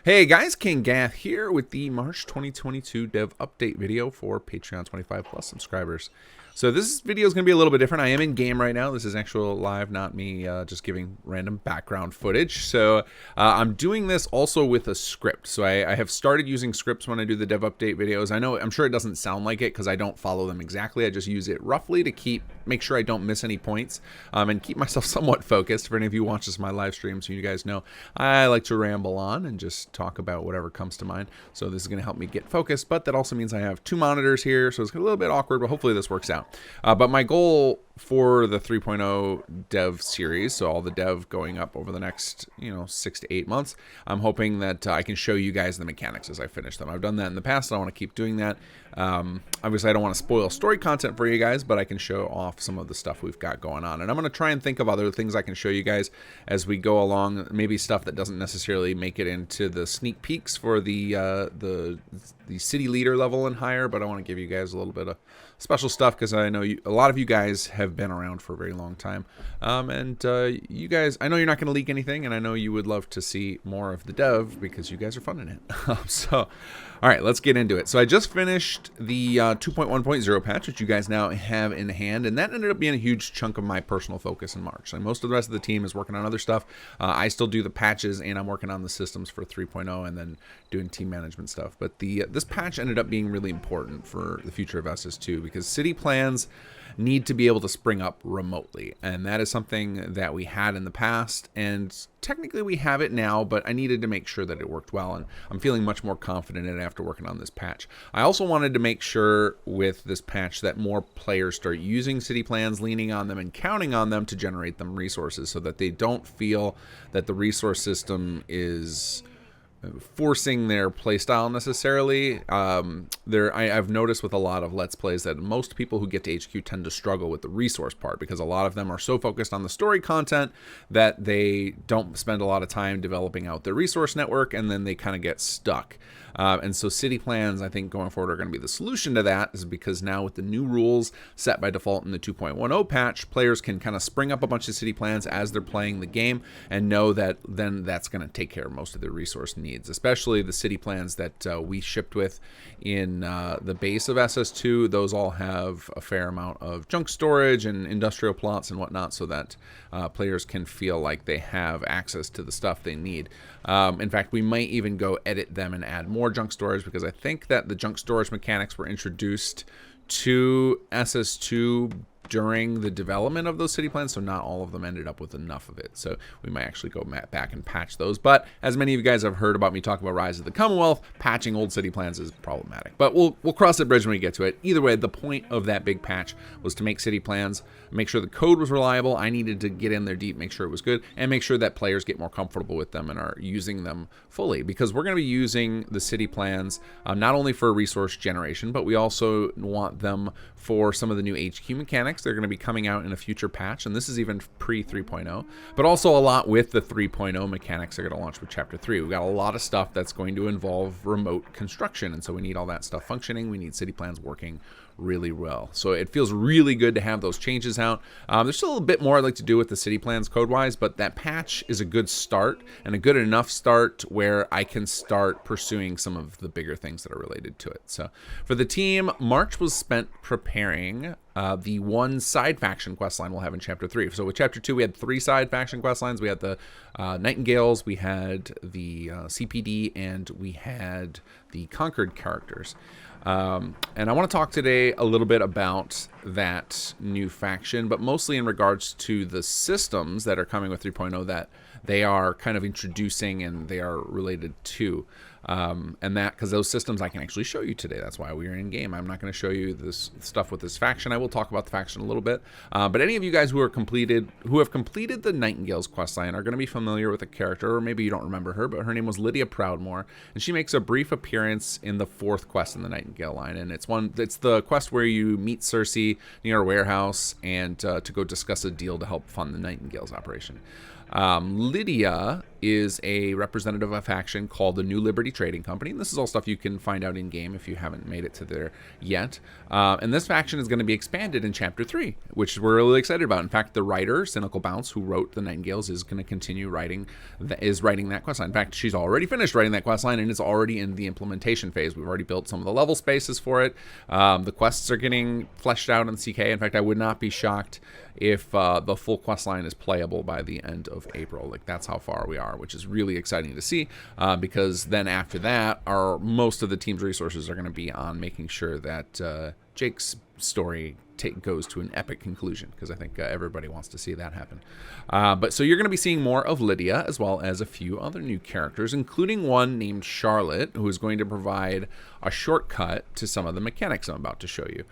Hey guys, kinggath here with the March 2022 dev update video for Patreon 25 plus subscribers. So this video is going to be a little bit different. I am in game right now. This is actual live, not me just giving random background footage. So I'm doing this also with a script. So I have started using scripts when I do the dev update videos. I'm sure it doesn't sound like it because I don't follow them exactly. I just use it roughly to make sure I don't miss any points and keep myself somewhat focused. For any of you who watch this my live stream, so you guys know I like to ramble on and just talk about whatever comes to mind. So this is going to help me get focused, but that also means I have two monitors here, so it's a little bit awkward, but hopefully this works out. But my goal for the 3.0 dev series, so all the dev going up over the next 6 to 8 months, I'm hoping that I can show you guys the mechanics as I finish them. I've done that in the past, and I want to keep doing that. Obviously I don't want to spoil story content for you guys, but I can show off some of the stuff we've got going on, and I'm going to try and think of other things I can show you guys as we go along, maybe stuff that doesn't necessarily make it into the sneak peeks for the city leader level and higher, but I want to give you guys a little bit of special stuff because I know a lot of you guys have been around for a very long time, and you guys, I know you're not going to leak anything, and I know you would love to see more of the dev because you guys are fun in it. So all right, let's get into it. So I just finished the 2.1.0 patch, which you guys now have in hand, and that ended up being a huge chunk of my personal focus in March. So most of the rest of the team is working on other stuff. I still do the patches, and I'm working on the systems for 3.0 and then doing team management stuff. But this patch ended up being really important for the future of SS2 because city plans need to be able to spring up remotely, and that is something that we had in the past, and technically we have it now, but I needed to make sure that it worked well, and I'm feeling much more confident in it after working on this patch. I also wanted to make sure with this patch that more players start using city plans, leaning on them and counting on them to generate them resources so that they don't feel that the resource system is forcing their playstyle necessarily. I've noticed with a lot of Let's Plays that most people who get to HQ tend to struggle with the resource part because a lot of them are so focused on the story content that they don't spend a lot of time developing out their resource network, and then they kind of get stuck. And so city plans, I think, going forward are going to be the solution to that, is because now with the new rules set by default in the 2.10 patch, players can kind of spring up a bunch of city plans as they're playing the game and know that then that's going to take care of most of their resource needs, especially the city plans that we shipped with in the base of SS2. Those all have a fair amount of junk storage and industrial plots and whatnot so that players can feel like they have access to the stuff they need. In fact, we might even go edit them and add more junk storage because I think that the junk storage mechanics were introduced to SS2 during the development of those city plans, so not all of them ended up with enough of it. So we might actually go back and patch those. But as many of you guys have heard about me talk about Rise of the Commonwealth, patching old city plans is problematic. But we'll cross that bridge when we get to it. Either way, the point of that big patch was to make city plans, make sure the code was reliable. I needed to get in there deep, make sure it was good, and make sure that players get more comfortable with them and are using them fully. Because we're going to be using the city plans not only for resource generation, but we also want them for some of the new HQ mechanics. They're going to be coming out in a future patch, and this is even pre 3.0, but also a lot with the 3.0 mechanics are going to launch with Chapter 3. We've got a lot of stuff that's going to involve remote construction, and so we need all that stuff functioning. We need city plans working really well. So it feels really good to have those changes out. There's still a bit more I'd like to do with the city plans code-wise, but that patch is a good start and a good enough start where I can start pursuing some of the bigger things that are related to it. So for the team, March was spent preparing the one side faction quest line we'll have in Chapter 3. So with Chapter 2, we had 3 side faction quest lines. We had the Nightingales, we had the CPD, and we had the Conquered characters. And I want to talk today a little bit about that new faction, but mostly in regards to the systems that are coming with 3.0 that they are kind of introducing and they are related to. And that, because those systems I can actually show you today. That's why we're in game. I'm not going to show you this stuff with this faction. I will talk about the faction a little bit. But any of you guys who have completed the Nightingales questline are going to be familiar with a character, or maybe you don't remember her, but her name was Lydia Proudmore, and she makes a brief appearance in the 4th quest in the Nightingale line. And it's the quest where you meet Cersei near a warehouse and to go discuss a deal to help fund the Nightingales operation. Lydia is a representative of a faction called the New Liberty Trading Company. And this is all stuff you can find out in game if you haven't made it to there yet. And this faction is going to be expanded in Chapter 3, which we're really excited about. In fact, the writer, Cynical Bounce, who wrote the Nightingales, is going to continue writing that questline. In fact, she's already finished writing that questline and is already in the implementation phase. We've already built some of the level spaces for it. The quests are getting fleshed out in CK. In fact, I would not be shocked if the full quest line is playable by the end of April. Like, that's how far we are, which is really exciting to see, because then after that, most of the team's resources are going to be on making sure that Jake's story goes to an epic conclusion, because I think everybody wants to see that happen. But so you're going to be seeing more of Lydia, as well as a few other new characters, including one named Charlotte, who is going to provide a shortcut to some of the mechanics I'm about to show you.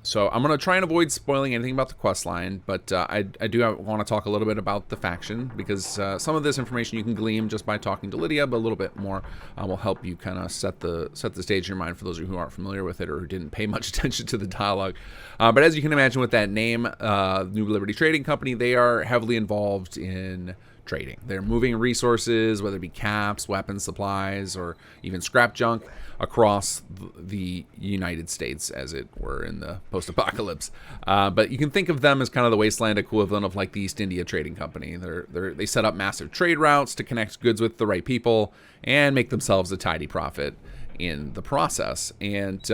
So I'm going to try and avoid spoiling anything about the quest line, but I do want to talk a little bit about the faction, because some of this information you can glean just by talking to Lydia, but a little bit more will help you kind of set the stage in your mind for those of you who aren't familiar with it or who didn't pay much attention to the dialogue. But as you can imagine with that name, New Liberty Trading Company, they are heavily involved in trading. They're moving resources, whether it be caps, weapons, supplies, or even scrap junk, across the United States, as it were, in the post-apocalypse. But you can think of them as kind of the wasteland equivalent of like the East India Trading Company. They set up massive trade routes to connect goods with the right people and make themselves a tidy profit in the process. And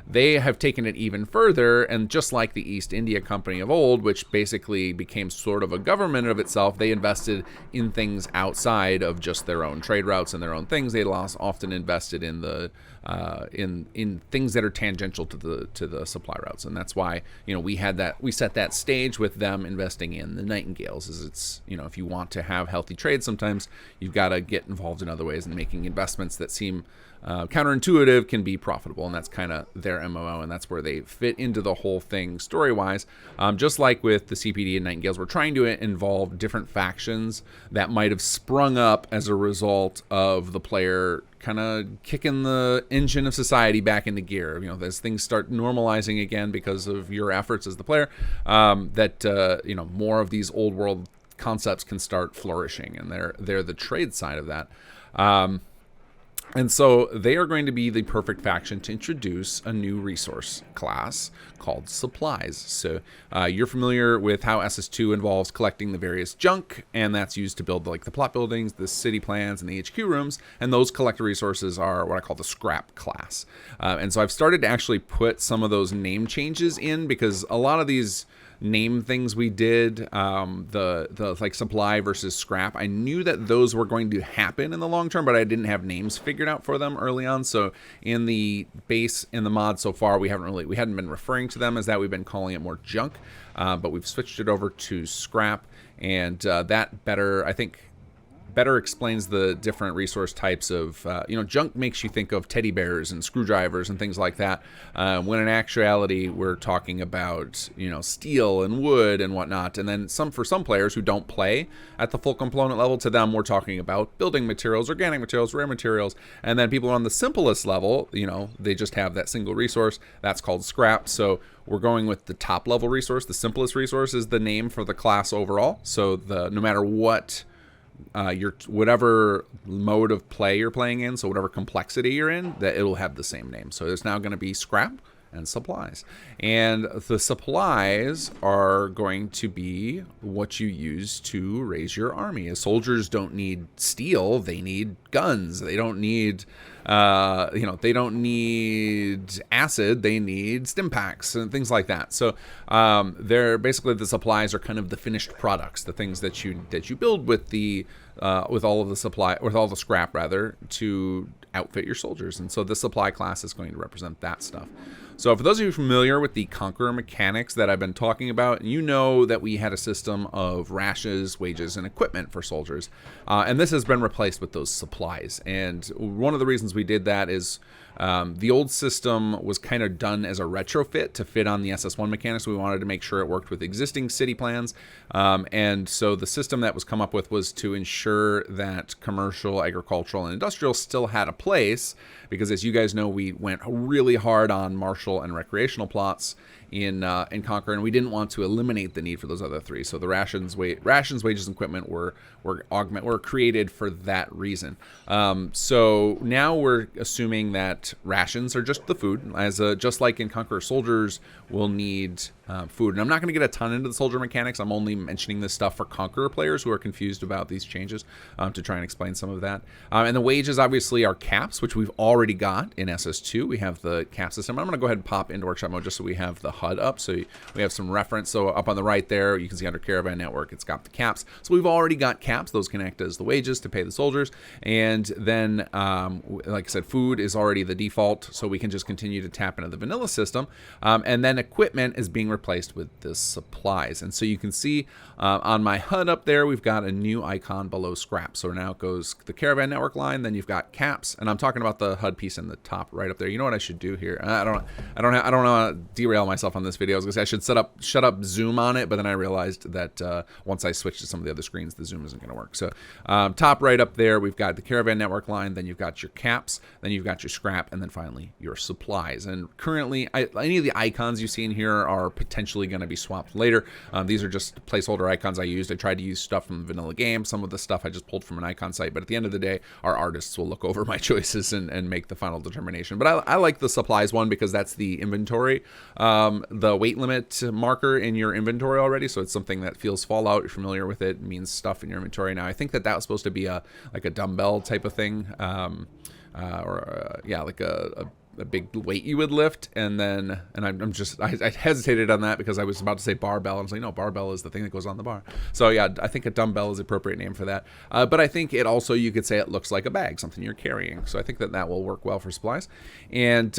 they have taken it even further, and just like the East India Company of old, which basically became sort of a government of itself, they invested in things outside of just their own trade routes and their own things. They often invested in the in things that are tangential to the supply routes, and that's why we set that stage with them investing in the Nightingales. Is it's if you want to have healthy trade, sometimes you've got to get involved in other ways, and making investments that seem counterintuitive can be profitable, and that's kind of their MMO, and that's where they fit into the whole thing story-wise. Just like with the CPD and Nightingales, we're trying to involve different factions that might have sprung up as a result of the player kind of kicking the engine of society back into gear. As things start normalizing again because of your efforts as the player, more of these old world concepts can start flourishing, and they're the trade side of that. And so they are going to be the perfect faction to introduce a new resource class called supplies. So you're familiar with how SS2 involves collecting the various junk, and that's used to build like the plot buildings, the city plans, and the HQ rooms. And those collector resources are what I call the scrap class. And so I've started to actually put some of those name changes in, because a lot of these name things we did, the like supply versus scrap, I knew that those were going to happen in the long term, but I didn't have names figured out for them early on. So in the mod so far, we hadn't been referring to them as that. We've been calling it more junk, but we've switched it over to scrap, and that better explains the different resource types of, junk makes you think of teddy bears and screwdrivers and things like that, when in actuality we're talking about, steel and wood and whatnot. And then for some players who don't play at the full component level, to them we're talking about building materials, organic materials, rare materials. And then people on the simplest level, they just have that single resource. That's called scrap. So we're going with the top level resource. The simplest resource is the name for the class overall. So no matter what whatever mode of play you're playing in, so whatever complexity you're in, that it'll have the same name. So there's now going to be scrap and supplies, and the supplies are going to be what you use to raise your army. As soldiers don't need steel, they need guns. They don't need they don't need acid, they need stim packs and things like that. So they're basically, the supplies are kind of the finished products, the things that you build with all the scrap rather, to outfit your soldiers. And so the supply class is going to represent that stuff. So for those of you familiar with the Conqueror mechanics that I've been talking about, you know that we had a system of rations, wages, and equipment for soldiers. And this has been replaced with those supplies. And one of the reasons we did that is the old system was kind of done as a retrofit to fit on the SS1 mechanics. We wanted to make sure it worked with existing city plans. And so the system that was come up with was to ensure that commercial, agricultural, and industrial still had a place, because as you guys know, we went really hard on martial and recreational plots, in Conquer, and we didn't want to eliminate the need for those other three. So the rations, wages, and equipment were created for that reason. So now we're assuming that rations are just the food, just like in Conquer, soldiers will need food. And I'm not going to get a ton into the soldier mechanics. I'm only mentioning this stuff for Conqueror players who are confused about these changes, to try and explain some of that. And the wages obviously are caps, which we've already got in SS2. We have the cap system. I'm going to go ahead and pop into workshop mode just so we have the HUD up, so we have some reference. So up on the right there, you can see under Caravan Network, it's got the caps. So we've already got caps. Those can act as the wages to pay the soldiers. And then, like I said, food is already the default, so we can just continue to tap into the vanilla system. And then equipment is being replaced with the supplies. And so you can see on my HUD up there, we've got a new icon below scrap. So now it goes the Caravan Network line, then you've got caps, and I'm talking about the HUD piece in the top right up there. You know what I should do here? I don't know how to derail myself on this video. I was gonna say I should shut up zoom on it, but then I realized that once I switch to some of the other screens, the zoom isn't gonna work. So top right up there, we've got the Caravan Network line, then you've got your caps, then you've got your scrap, and then finally your supplies. And currently, any of the icons you see in here are potentially going to be swapped later. These are just placeholder icons I used. I tried to use stuff from the vanilla game. Some of the stuff I just pulled from an icon site, but at the end of the day, our artists will look over my choices and make the final determination. But I like the supplies one because that's the inventory, the weight limit marker in your inventory already. So it's something that feels Fallout. You're familiar with it. It means stuff in your inventory. Now I think that was supposed to be like a dumbbell type of thing, like a big weight you would lift, and I hesitated on that because I was about to say barbell. I was like, no, barbell is the thing that goes on the bar. So yeah, I think a dumbbell is the appropriate name for that. But I think it also, you could say it looks like a bag, something you're carrying. So I think that will work well for supplies. And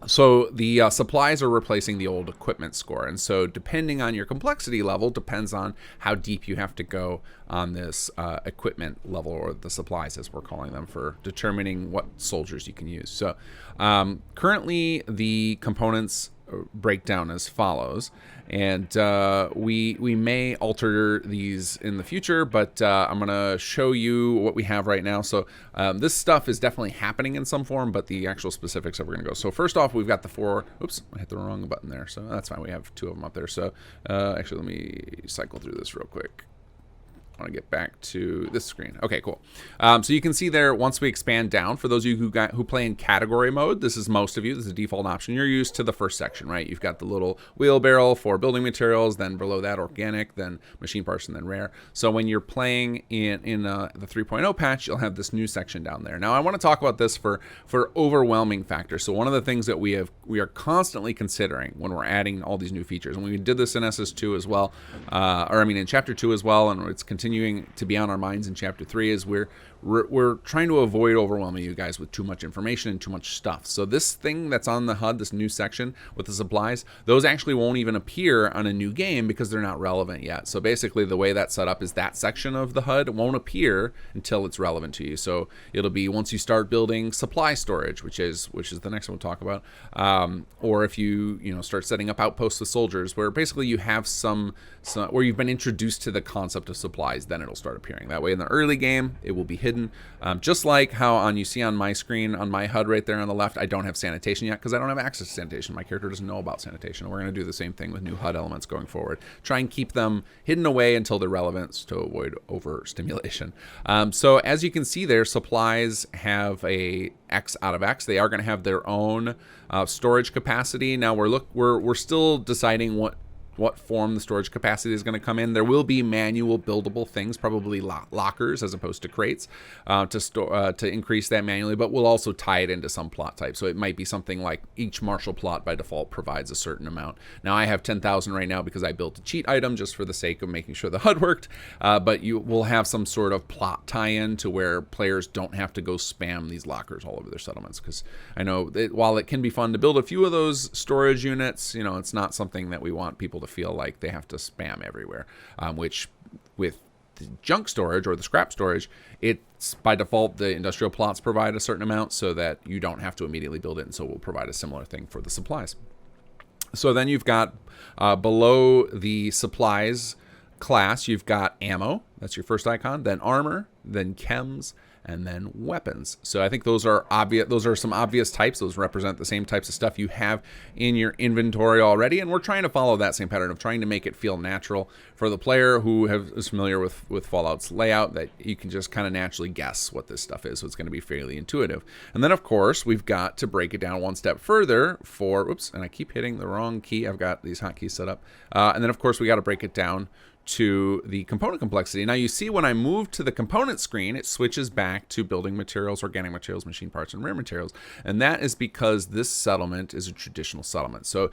so the supplies are replacing the old equipment score. And so depending on your complexity level, depends on how deep you have to go on this equipment level, or the supplies as we're calling them, for determining what soldiers you can use. So currently the components break down as follows. And we may alter these in the future, but I'm going to show you what we have right now. So this stuff is definitely happening in some form, but the actual specifics that we're going to go. So first off, we've got the four. Oops, I hit the wrong button there. So that's fine. We have two of them up there. So actually, let me cycle through this real quick. I want to get back to this screen. Okay, cool. So you can see there, once we expand down, for those of you who play in category mode, this is most of you, this is a default option. You're used to the first section, right? You've got the little wheelbarrow for building materials, then below that organic, then machine parts, and then rare. So when you're playing in the 3.0 patch, you'll have this new section down there. Now I want to talk about this for overwhelming factors. So one of the things that we are constantly considering when we're adding all these new features, and we did this in SS2 as well, in Chapter 2 as well, and it's continuing to be on our minds in Chapter 3, is we're trying to avoid overwhelming you guys with too much information and too much stuff. So this thing that's on the HUD, this new section with the supplies, those actually won't even appear on a new game because they're not relevant yet. So basically the way that's set up is that section of the HUD won't appear until it's relevant to you. So it'll be once you start building supply storage, which is the next one we'll talk about, or if you start setting up outposts with soldiers, where basically you have some where you've been introduced to the concept of supplies, then it'll start appearing. That way in the early game, it will be hidden. Just like how you see on my screen, on my HUD right there on the left, I don't have sanitation yet because I don't have access to sanitation. My character doesn't know about sanitation. We're going to do the same thing with new HUD elements going forward. Try and keep them hidden away until they're relevant to avoid overstimulation. So as you can see there, supplies have a X out of X. They are going to have their own storage capacity. Now we're still deciding what form the storage capacity is going to come in. There will be manual buildable things, probably lockers as opposed to crates, to increase that manually, but we'll also tie it into some plot type. So it might be something like each martial plot by default provides a certain amount. Now I have 10,000 right now because I built a cheat item just for the sake of making sure the HUD worked, but you will have some sort of plot tie-in to where players don't have to go spam these lockers all over their settlements, because I know that while it can be fun to build a few of those storage units, it's not something that we want people to feel like they have to spam everywhere, which with the junk storage or the scrap storage, it's by default the industrial plots provide a certain amount so that you don't have to immediately build it, and so we'll provide a similar thing for the supplies. So then you've got below the supplies class, you've got ammo. That's your first icon. Then armor, then chems, and then weapons. So I think those are obvious. Those are some obvious types. Those represent the same types of stuff you have in your inventory already. And we're trying to follow that same pattern of trying to make it feel natural for the player who is familiar with Fallout's layout, that you can just kind of naturally guess what this stuff is. So it's going to be fairly intuitive. And then, of course, we've got to break it down one step further for, oops, and I keep hitting the wrong key. I've got these hotkeys set up. And then, of course, we got to break it down to the component complexity. Now you see when I move to the component screen, it switches back to building materials, organic materials, machine parts, and rare materials. And that is because this settlement is a traditional settlement. So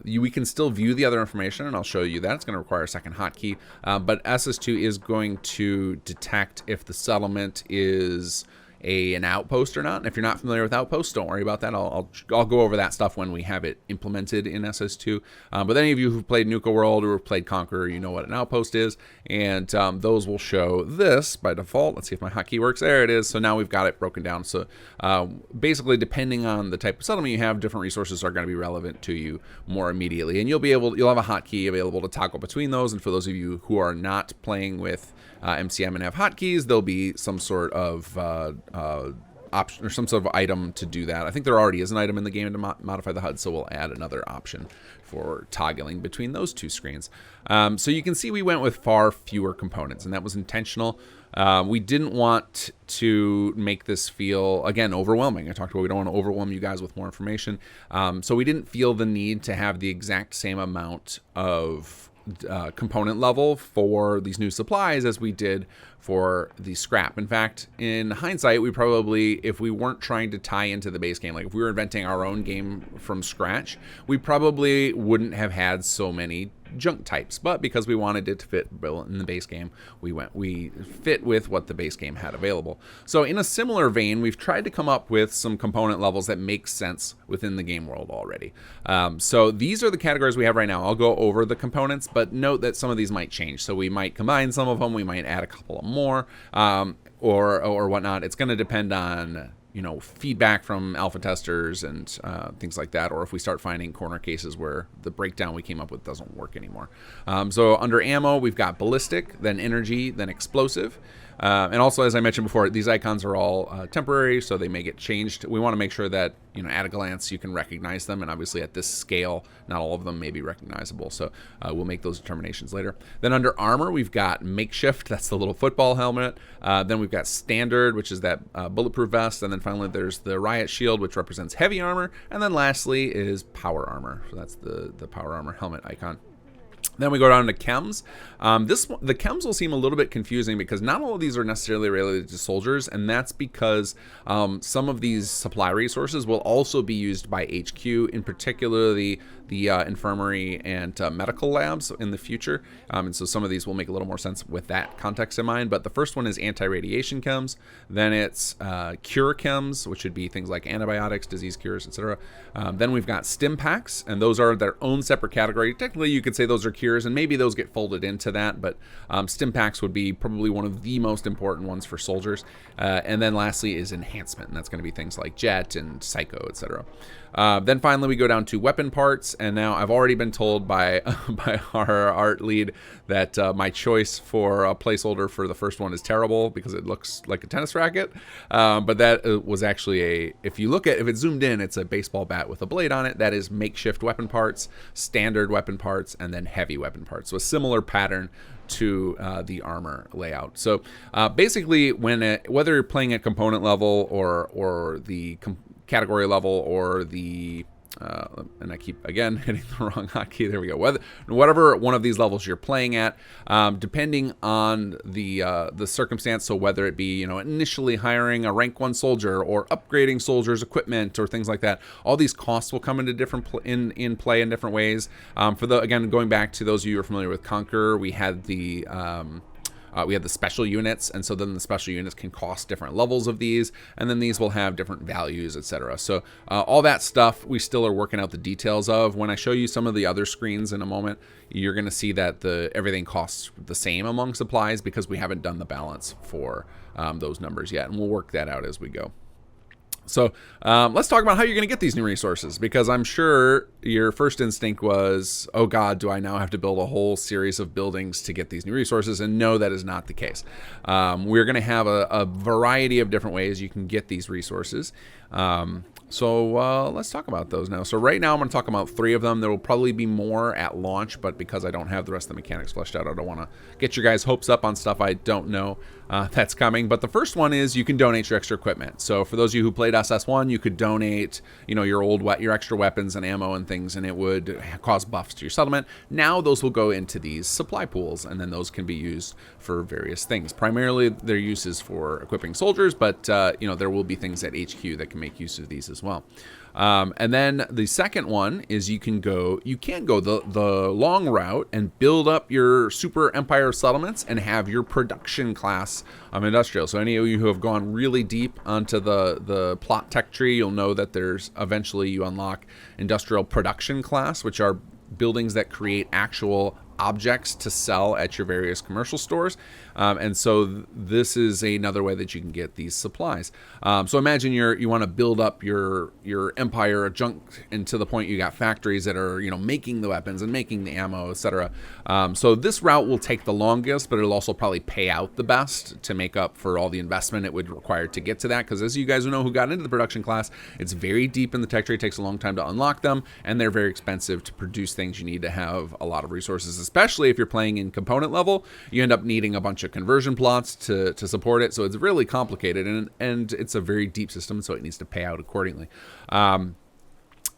we can still view the other information, and I'll show you that. It's going to require a second hotkey. But SS2 is going to detect if the settlement is an outpost or not. And if you're not familiar with outposts, don't worry about that. I'll go over that stuff when we have it implemented in SS2. But any of you who've played Nuka World or have played Conqueror, you know what an outpost is. And those will show this by default. Let's see if my hotkey works. There it is. So now we've got it broken down. So basically, depending on the type of settlement you have, different resources are going to be relevant to you more immediately. And you'll have a hotkey available to toggle between those. And for those of you who are not playing with MCM and have hotkeys, there'll be some sort of option or some sort of item to do that. I think there already is an item in the game to modify the HUD, so we'll add another option for toggling between those two screens. So you can see we went with far fewer components, and that was intentional. We didn't want to make this feel, again, overwhelming. I talked about we don't want to overwhelm you guys with more information. So we didn't feel the need to have the exact same amount of component level for these new supplies as we did for the scrap. In fact, in hindsight, we probably, if we weren't trying to tie into the base game, like if we were inventing our own game from scratch, we probably wouldn't have had so many junk types. But because we wanted it to fit in the base game, we fit with what the base game had available. So in a similar vein, we've tried to come up with some component levels that make sense within the game world already. So these are the categories we have right now. I'll go over the components, but note that some of these might change. So we might combine some of them, we might add a couple more, or whatnot. It's going to depend on feedback from alpha testers and things like that, or if we start finding corner cases where the breakdown we came up with doesn't work anymore. So under ammo, we've got ballistic, then energy, then explosive. And also, as I mentioned before, these icons are all temporary, so they may get changed. We want to make sure that, at a glance, you can recognize them. And obviously, at this scale, not all of them may be recognizable. So we'll make those determinations later. Then under armor, we've got makeshift. That's the little football helmet. Then we've got standard, which is that bulletproof vest. And then finally, there's the riot shield, which represents heavy armor. And then lastly is power armor. So that's the power armor helmet icon. Then we go down to chems. The chems will seem a little bit confusing because not all of these are necessarily related to soldiers, and that's because some of these supply resources will also be used by HQ, in particular the infirmary and medical labs in the future. And so some of these will make a little more sense with that context in mind. But the first one is anti-radiation chems. Then it's cure chems, which would be things like antibiotics, disease cures, etc. Then we've got stim packs, and those are their own separate category. Technically, you could say those are cures, and maybe those get folded into that, but stim packs would be probably one of the most important ones for soldiers. And then lastly is enhancement, and that's going to be things like jet and psycho, etc. Then finally we go down to weapon parts, and now I've already been told by our art lead that my choice for a placeholder for the first one is terrible because it looks like a tennis racket, but that was actually if it's zoomed in, it's a baseball bat with a blade on it. That is makeshift weapon parts, standard weapon parts, and then heavy weapon parts. So a similar pattern to the armor layout. So basically, whether you're playing at component level or the category level or the and I keep again hitting the wrong hotkey. There we go. Whatever one of these levels you're playing at, depending on the circumstance. So whether it be initially hiring a rank 1 soldier or upgrading soldiers' equipment or things like that, all these costs will come into different in play in different ways. Again, going back to those of you who are familiar with Conqueror, we had the special units, and so then the special units can cost different levels of these, and then these will have different values, etc. So all that stuff we still are working out the details of. When I show you some of the other screens in a moment, you're going to see that everything costs the same among supplies because we haven't done the balance for those numbers yet, and we'll work that out as we go. So let's talk about how you're going to get these new resources, because I'm sure your first instinct was, oh God, do I now have to build a whole series of buildings to get these new resources? And no, that is not the case. We're going to have a variety of different ways you can get these resources. So let's talk about those now. So right now I'm going to talk about 3 of them. There will probably be more at launch, but because I don't have the rest of the mechanics fleshed out, I don't want to get your guys' hopes up on stuff I don't know that's coming. But the first one is you can donate your extra equipment. So for those of you who played SS1, you could donate, your extra weapons and ammo and things, and it would cause buffs to your settlement. Now those will go into these supply pools, and then those can be used for various things. Primarily their use is for equipping soldiers, but there will be things at HQ that can make use of these as well. And then the second one is you can go the long route and build up your super empire settlements and have your production class industrial. So any of you who have gone really deep onto the plot tech tree, you'll know that there's eventually you unlock industrial production class, which are buildings that create actual objects to sell at your various commercial stores. And so this is another way that you can get these supplies. So imagine you want to build up your empire junk, and to the point you got factories that are making the weapons and making the ammo, etc. So this route will take the longest, but it'll also probably pay out the best to make up for all the investment it would require to get to that. Because as you guys know who got into the production class, it's very deep in the tech tree. It takes a long time to unlock them, and they're very expensive to produce things. You need to have a lot of resources, especially if you're playing in component level. You end up needing a bunch of conversion plots to support it. So it's really complicated, and it's a very deep system, so it needs to pay out accordingly.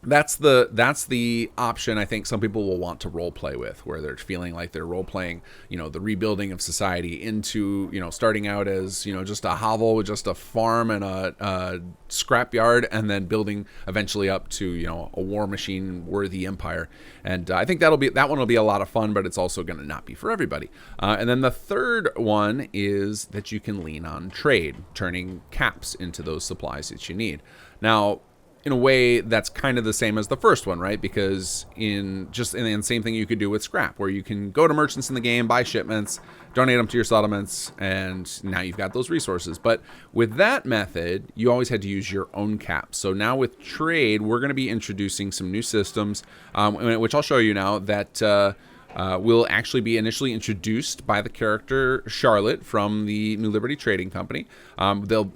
That's the option I think some people will want to role play with, where they're feeling like they're role playing, the rebuilding of society into, starting out as, just a hovel with just a farm and a scrapyard, and then building eventually up to, a war machine worthy empire. And I think that one will be a lot of fun, but it's also going to not be for everybody. And then the third one is that you can lean on trade, turning caps into those supplies that you need. Now, in a way, that's kind of the same as the first one, right? Because in the same thing you could do with scrap, where you can go to merchants in the game, buy shipments, donate them to your settlements, and now you've got those resources. But with that method, you always had to use your own caps. So now with trade, we're going to be introducing some new systems, which I'll show you now, that will actually be initially introduced by the character Charlotte from the New Liberty Trading Company.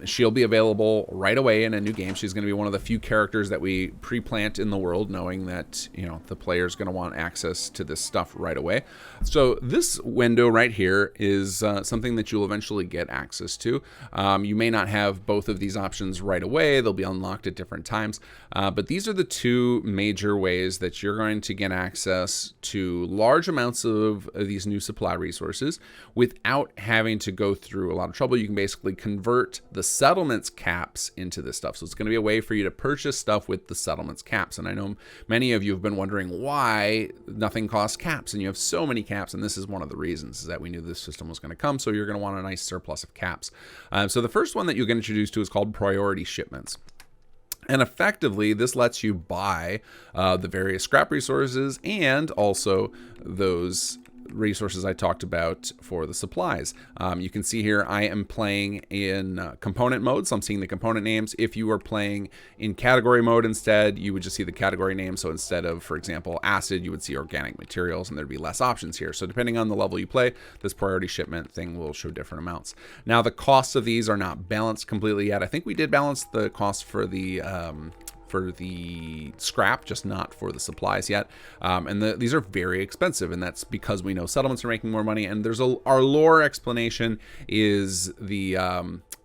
She'll be available right away in a new game. She's going to be one of the few characters that we pre-plant in the world, knowing that the player's going to want access to this stuff right away. So this window right here is something that you'll eventually get access to. You may not have both of these options right away. They'll be unlocked at different times. But these are the two major ways that you're going to get access to large amounts of these new supply resources without having to go through a lot of trouble. You can basically convert the settlements caps into this stuff. So it's going to be a way for you to purchase stuff with the settlements caps. And I know many of you have been wondering why nothing costs caps and you have so many caps. And this is one of the reasons, is that we knew this system was going to come. So you're going to want a nice surplus of caps. So the first one that you'll get introduced to is called priority shipments. And effectively, this lets you buy the various scrap resources and also those resources I talked about for the supplies. You can see here I am playing in component mode, so I'm seeing the component names. If you were playing in category mode instead, you would just see the category name. So instead of, for example, acid, you would see organic materials, and there'd be less options here. So depending on the level you play, this priority shipment thing will show different amounts. Now the costs of these are not balanced completely yet. I think we did balance the cost for the scrap, just not for the supplies yet. And these are very expensive, and that's because we know settlements are making more money. And there's our lore explanation is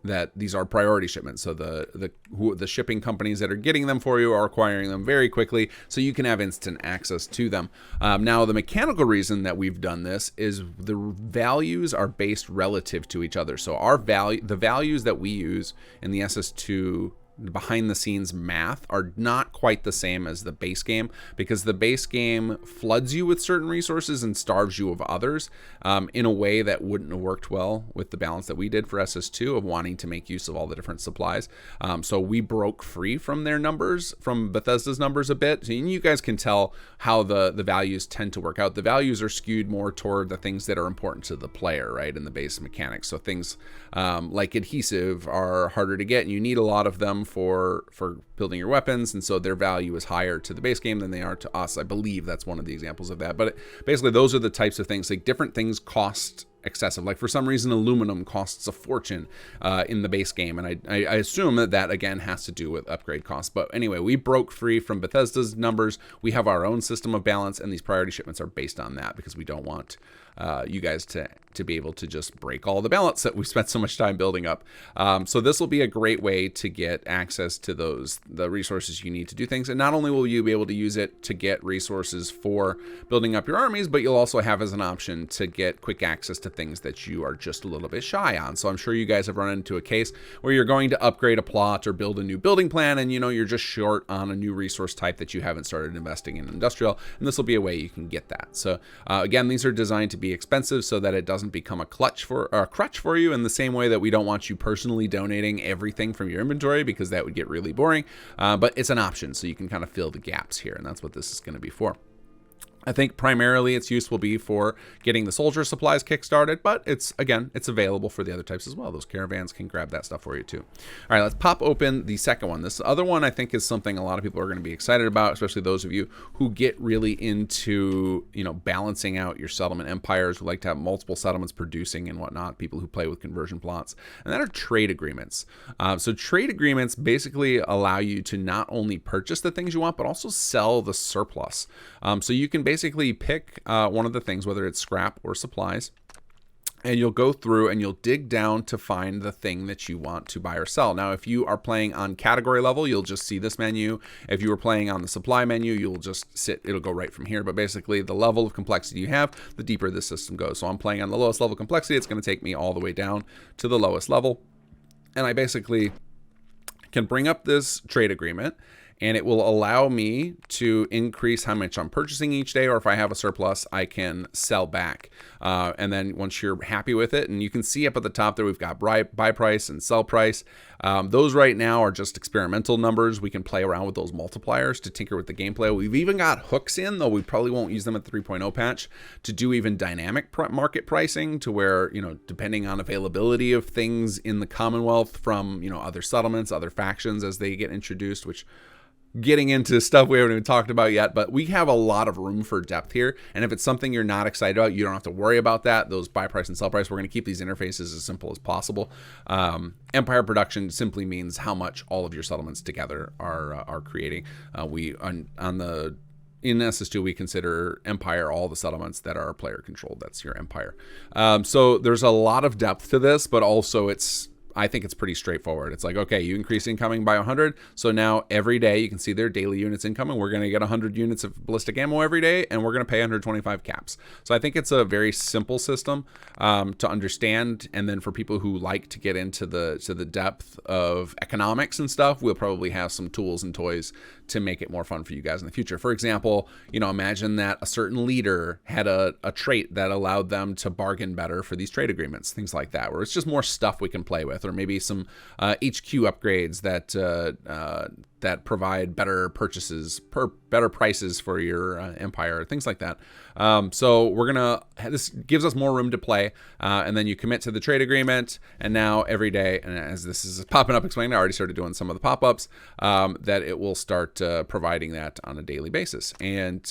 that these are priority shipments. So the shipping companies that are getting them for you are acquiring them very quickly, so you can have instant access to them. Now, the mechanical reason that we've done this is the values are based relative to each other. So the values that we use in the SS2 behind the scenes math are not quite the same as the base game, because the base game floods you with certain resources and starves you of others in a way that wouldn't have worked well with the balance that we did for SS2 of wanting to make use of all the different supplies. So we broke free from their numbers, from Bethesda's numbers a bit. And you guys can tell how the values tend to work out. The values are skewed more toward the things that are important to the player, right, in the base mechanics. So things like adhesive are harder to get, and you need a lot of them for building your weapons, and so their value is higher to the base game than they are to us. I believe that's one of the examples of that. But basically, those are the types of things. Like, different things cost excessive. Like, for some reason, aluminum costs a fortune in the base game, and I assume that again has to do with upgrade costs. But anyway, we broke free from Bethesda's numbers. We have our own system of balance, and these priority shipments are based on that, because we don't want you guys to be able to just break all the balance that we spent so much time building up. So this will be a great way to get access to the resources you need to do things. And not only will you be able to use it to get resources for building up your armies, but you'll also have as an option to get quick access to things that you are just a little bit shy on. So I'm sure you guys have run into a case where you're going to upgrade a plot or build a new building plan, and you're just short on a new resource type that you haven't started investing in industrial, and this will be a way you can get that. So again, these are designed to be expensive so that it doesn't become a crutch for you, in the same way that we don't want you personally donating everything from your inventory, because that would get really boring. But it's an option, so you can kind of fill the gaps here, and that's what this is going to be for. I think primarily its use will be for getting the soldier supplies kickstarted, but it's available for the other types as well. Those caravans can grab that stuff for you too. All right, let's pop open the second one. This other one I think is something a lot of people are going to be excited about, especially those of you who get really into, balancing out your settlement empires, who like to have multiple settlements producing and whatnot, people who play with conversion plots, and that are trade agreements. So trade agreements basically allow you to not only purchase the things you want, but also sell the surplus. So you can basically pick one of the things, whether it's scrap or supplies, and you'll go through and you'll dig down to find the thing that you want to buy or sell. Now, if you are playing on category level, you'll just see this menu. If you were playing on the supply menu, you'll just it'll go right from here. But basically, the level of complexity you have, the deeper this system goes. So I'm playing on the lowest level complexity. It's going to take me all the way down to the lowest level. And I basically can bring up this trade agreement, and it will allow me to increase how much I'm purchasing each day, or if I have a surplus, I can sell back. And then once you're happy with it, and you can see up at the top there, we've got buy price and sell price. Those right now are just experimental numbers. We can play around with those multipliers to tinker with the gameplay. We've even got hooks in, though we probably won't use them at the 3.0 patch, to do even dynamic market pricing, to where, depending on availability of things in the Commonwealth from, other settlements, other factions as they get introduced, which getting into stuff we haven't even talked about yet, but we have a lot of room for depth here. And if it's something you're not excited about, you don't have to worry about that. Those buy price and sell price, we're going to keep these interfaces as simple as possible. Empire production simply means how much all of your settlements together are creating. In SS2, we consider empire all the settlements that are player controlled. That's your empire. So there's a lot of depth to this, but also I think it's pretty straightforward. It's like, okay, you increase incoming by 100. So now every day you can see their daily units incoming. We're going to get 100 units of ballistic ammo every day, and we're going to pay 125 caps. So I think it's a very simple system to understand. And then for people who like to get into the depth of economics and stuff, we'll probably have some tools and toys to make it more fun for you guys in the future. For example, imagine that a certain leader had a trait that allowed them to bargain better for these trade agreements, things like that, where it's just more stuff we can play with, or maybe some HQ upgrades that provide better purchases, better prices for your empire, things like that. So this gives us more room to play, and then you commit to the trade agreement, and now every day, and as this is popping up explaining, I already started doing some of the pop-ups, that it will start providing that on a daily basis. And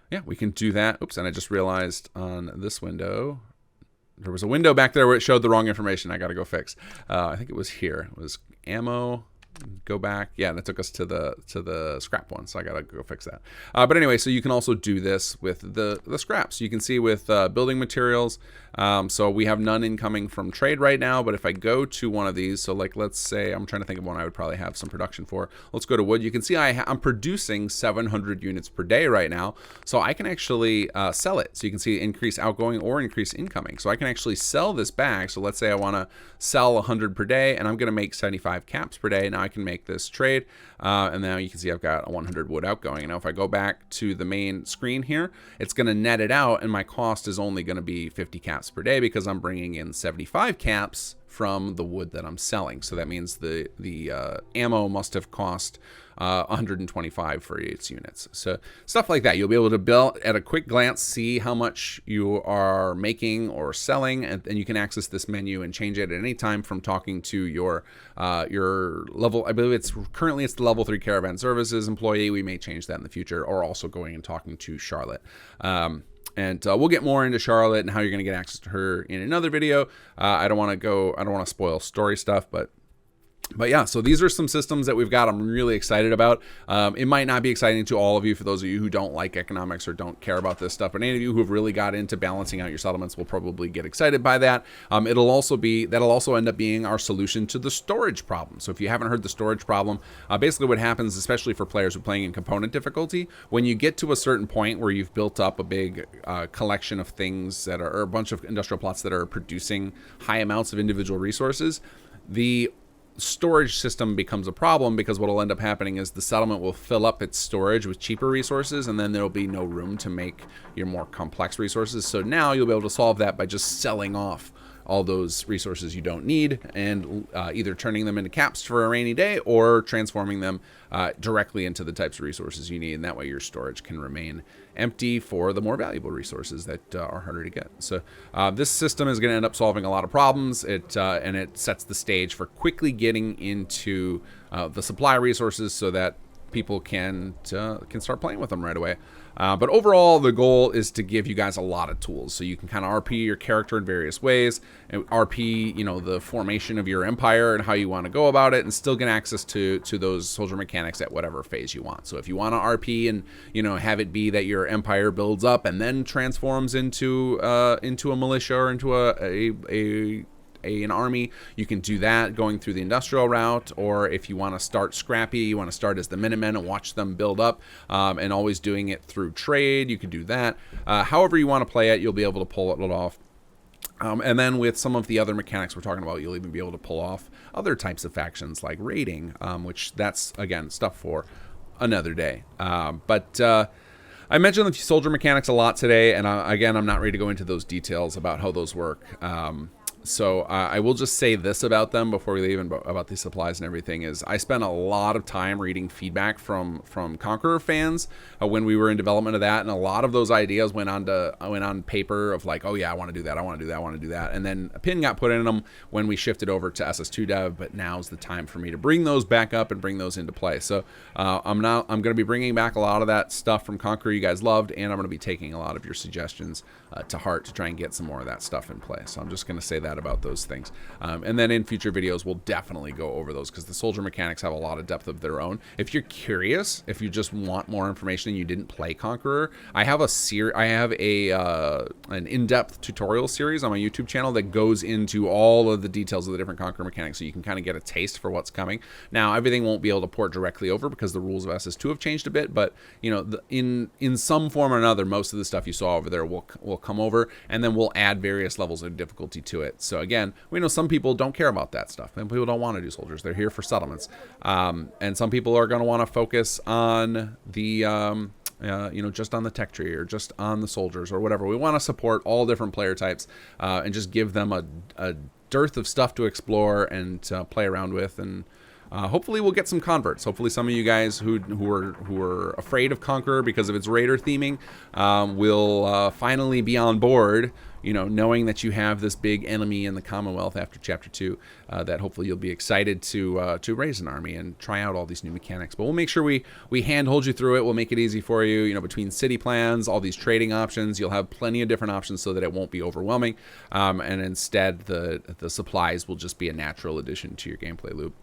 yeah, we can do that. Oops, and I just realized on this window, there was a window back there where it showed the wrong information. I got to go fix. I think it was here. It was ammo. Go back. Yeah, that took us to the scrap one, so I gotta go fix that. But anyway, so you can also do this with the scraps. You can see with building materials. So we have none incoming from trade right now, but if I go to one of these, so like let's say, I'm trying to think of one I would probably have some production for. Let's go to wood. You can see I'm producing 700 units per day right now, so I can actually sell it. So you can see increase outgoing or increase incoming. So I can actually sell this bag. So let's say I want to sell 100 per day, and I'm going to make 75 caps per day. Now I can make this trade, and now you can see I've got a 100 wood outgoing. And now if I go back to the main screen here, it's going to net it out, and my cost is only going to be 50 caps per day because I'm bringing in 75 caps from the wood that I'm selling. So that means the ammo must have cost 125 for its units. So stuff like that. You'll be able to build at a quick glance, see how much you are making or selling, and you can access this menu and change it at any time from talking to your level. I believe it's the level 3 caravan services employee. We may change that in the future, or also going and talking to Charlotte. And we'll get more into Charlotte and how you're going to get access to her in another video. I don't want to spoil story stuff, but yeah, so these are some systems that we've got I'm really excited about. It might not be exciting to all of you, for those of you who don't like economics or don't care about this stuff, but any of you who have really got into balancing out your settlements will probably get excited by that. That'll also end up being our solution to the storage problem. So if you haven't heard the storage problem, basically what happens, especially for players who are playing in component difficulty, when you get to a certain point where you've built up a big collection of things that are, or a bunch of industrial plots that are producing high amounts of individual resources, the storage system becomes a problem, because what will end up happening is the settlement will fill up its storage with cheaper resources, and then there'll be no room to make your more complex resources. So now you'll be able to solve that by just selling off all those resources you don't need, and either turning them into caps for a rainy day, or transforming them directly into the types of resources you need, and that way your storage can remain empty for the more valuable resources that are harder to get. So this system is going to end up solving a lot of problems. And it sets the stage for quickly getting into the supply resources, so that people can start playing with them right away. But overall, the goal is to give you guys a lot of tools, so you can kind of RP your character in various ways, and RP, the formation of your empire and how you want to go about it, and still get access to those soldier mechanics at whatever phase you want. So if you want to RP and have it be that your empire builds up and then transforms into a militia or into an army, you can do that going through the industrial route. Or if you want to start scrappy, you want to start as the Minutemen and watch them build up, and always doing it through trade, you can do that. However you want to play it, you'll be able to pull it off. And then with some of the other mechanics we're talking about, you'll even be able to pull off other types of factions like raiding, which that's, again, stuff for another day. But I mentioned the soldier mechanics a lot today, and again, I'm not ready to go into those details about how those work. So I will just say this about them before we leave, and about these supplies and everything, is I spent a lot of time reading feedback from Conqueror fans when we were in development of that, and a lot of those ideas went on paper of like, oh yeah, I want to do that, I want to do that, I want to do that, and then a pin got put in them when we shifted over to SS2 dev. But now's the time for me to bring those back up and bring those into play. So I'm going to be bringing back a lot of that stuff from Conqueror you guys loved, and I'm going to be taking a lot of your suggestions to heart to try and get some more of that stuff in play. So I'm just going to say that about those things, and then in future videos we'll definitely go over those, because the soldier mechanics have a lot of depth of their own. If you're curious, if you just want more information and you didn't play Conqueror, I have an in-depth tutorial series on my YouTube channel that goes into all of the details of the different Conqueror mechanics, so you can kind of get a taste for what's coming. Now everything won't be able to port directly over, because the rules of SS2 have changed a bit, but in some form or another, most of the stuff you saw over there will come over, and then we'll add various levels of difficulty to it. So again, we know some people don't care about that stuff, and people don't want to do soldiers. They're here for settlements, and some people are going to want to focus on the just on the tech tree, or just on the soldiers, or whatever. We want to support all different player types, and just give them a dearth of stuff to explore and play around with, and hopefully we'll get some converts. Hopefully some of you guys who are afraid of Conqueror because of its raider theming will finally be on board, knowing that you have this big enemy in the Commonwealth after Chapter 2, that hopefully you'll be excited to raise an army and try out all these new mechanics. But we'll make sure we handhold you through it. We'll make it easy for you, between city plans, all these trading options. You'll have plenty of different options so that it won't be overwhelming, and instead the supplies will just be a natural addition to your gameplay loop.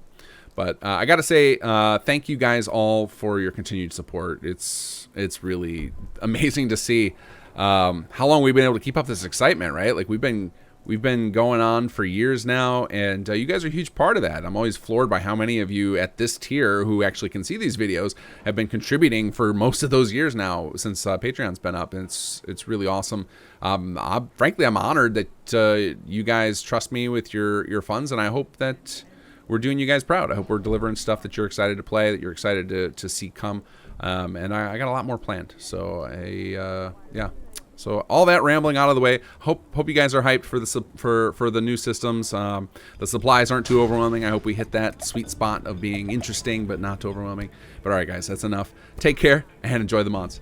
But I got to say, thank you guys all for your continued support. It's really amazing to see how long we've been able to keep up this excitement, right? Like we've been going on for years now, and you guys are a huge part of that. I'm always floored by how many of you at this tier who actually can see these videos have been contributing for most of those years now since Patreon's been up, and it's really awesome. Frankly, I'm honored that you guys trust me with your funds, and I hope that we're doing you guys proud. I hope we're delivering stuff that you're excited to play, that you're excited to see come. And I got a lot more planned. So yeah, So all that rambling out of the way. Hope you guys are hyped for the new systems. The supplies aren't too overwhelming. I hope we hit that sweet spot of being interesting but not too overwhelming. But all right, guys, that's enough. Take care and enjoy the mods.